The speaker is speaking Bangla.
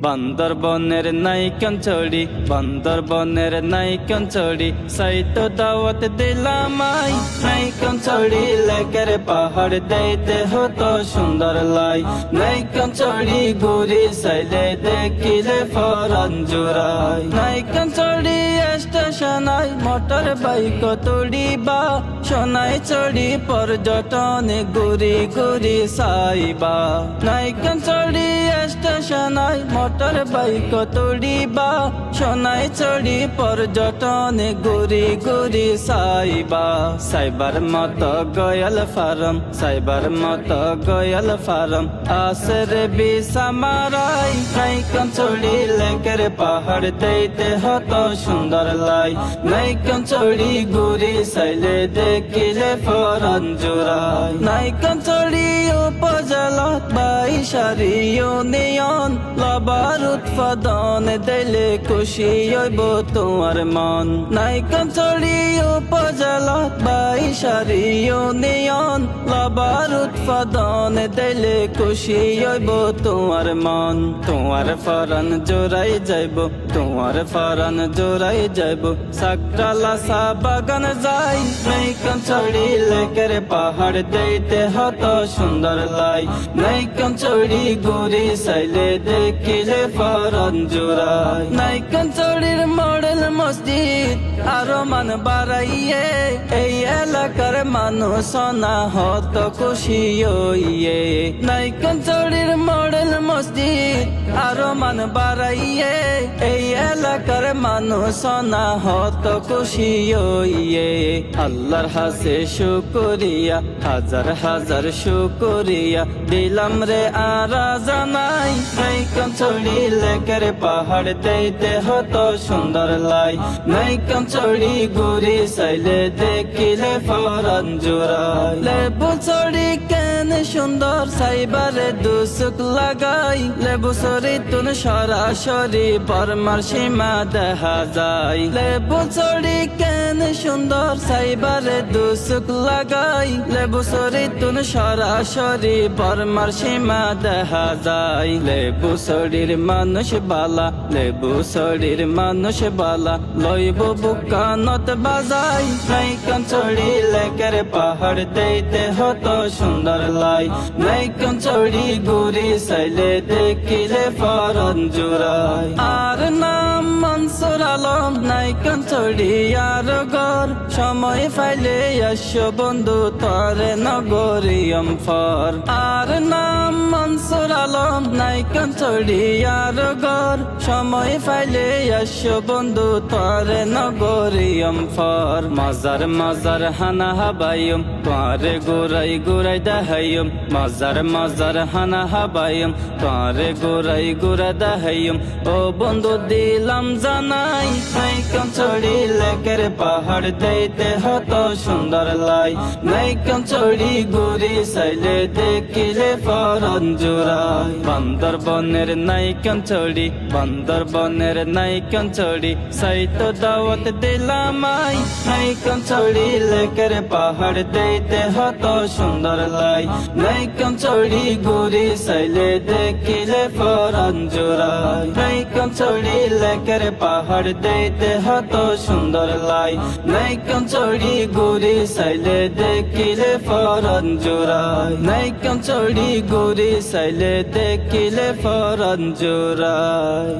বান্দরবনের নাইকন চড়ি, বান্দরবনের নাইকন চড়ি, সাইতো দাওয়াত দিলাম আই। নাইকন চড়ি লেকের পাহাড় দেইতে হতো সুন্দর লাই। নাইকন চড়ি ঘুরি সাইলে দেখিলে ফরান জুড়াই। নাইকন চড়ি স্টেশনাই মোটর বাইক তুড়িবা, সোনাই চড়ি পর্যটনে ঘুরি ঘুরি সাইবা। নাইকন চড়ি স্টেশনাই মোটর বাইক তুড়িবা, সোনাই চড়ি পর্যটনে ঘুরি ঘুরি সাইবা। সাইবার মত গয়াল ফার্ম, সাইবার মত গয়াল ফার্ম আসরে বিসামারাই। নাইকন চড়ি লেকের পাহাড় দেইতে হতো সুন্দর লাই। নাইকন চড়ি ঘুরি সাইলে দেখিলে ফরান জুড়াই। নাইকন চড়ি উপজেলাত 22 ইউনিয়ন, লবার উৎপাদন দিলে খুশি হইব তোমার মন। নাইকন চড়ি উপজেলাত 22 ইউনিয়ন, লবার উৎপাদন দিলে খুশি হইব তোমার মন। তোমার ফরান জোড়াই যাইব, তোমার ফরান জোড়াই যাইব, সাকরালা চা বাগান যাই। নাইকন চড়ি লেকের পাহাড় দেইতে হতো সুন্দর লাই। নাইকন চড়ি ঘুরি সাইলে দেখিলে ফরান জোড়াই। নাইকন চড়ির মডেল মসজিদ আরো মান বাড়াইয়ে, এই এলাকার মানুষ না হতো খুশি হইয়ে। নাইকন চড়ির মডেল মসজিদ আরো মান বাড়াইয়ে, এই এলাকার মানুষ না হতো খুশি হইয়ে। আল্লাহর হাসে শুকরিয়া, হাজার হাজার শুকরিয়া দিলাম রে আরা জানাই। নাইকন চড়ি লেকের পাহাড় দেইতে হতো সুন্দর লাই। নাইকন চড়ি ঘুরি সাইলে দেখিলে ফরান জোড়াই। লেবু চড়ি কেন সুন্দর সাইবারে দুসুক লাগাই। লেবু চড়ি তুন সরাসরি বর্মার সীমা দেখা যায়। লেবু চড়ি কেন সুন্দর সাইবারে দুসুক লাগাই। লেবু চড়ি তুন সরাসরি বর্মার সীমা দেখা যায়। লেবু চড়ির মানুষ বালা, লেবু চড়ির মানুষ বালা, লইব বুকানত বাজাই। নাইকন চড়ি লেকের পাহাড় দেইতে হতো সুন্দর লাই। নাইকন চড়ি ঘুরি সাইলে দেখিলে ফরান জুড়াই। আর নাম মনসুর আলম, নাইকন চড়ি আর গর, সময় পাইলে আসো বন্ধু তরে নগরিয়ম ফর। আর নাম মনসুর আলম, নাইকন চড়ি আর গর, সময় পাইলে আসো বন্ধু তরে নগরিয়ম ফর। মজার মজার হানা হাবায়ুম, তোরে গোরাই গোরাই দেহায়ুম। মজার মজার হানা হাবায়ুম, তোরে গোরাই গোরা দেহায়ুম। ও বন্ধু দিলাম জানাই। নাইকন চড়ি লেকের পাহাড় দেইতে হতো সুন্দর লাই। নাইকন চড়ি ঘুরি সাইলে দেখিলে ফরান জোড়াই। বান্দরবনের নাইকন চড়ি, বান্দরবনের নাইকন চড়ি, সাইতো দাওয়াত দিলাম আই। নাইকন চড়ি লেকের পাহাড় দেইতে হতো সুন্দর লাই। নাইকন চড়ি ঘুরি সাইলে দেখিলে ফরান জোড়াই। নাইকন চড়ি লেকের পাহাড় দেইতে হতো সুন্দর লাই। নাইকন চড়ি ঘুরি সাইলে দেখিলে ফরান জোড়াই। নাইকন চড়ি ঘুরি সাইলে দেখিলে ফরান জোড়াই।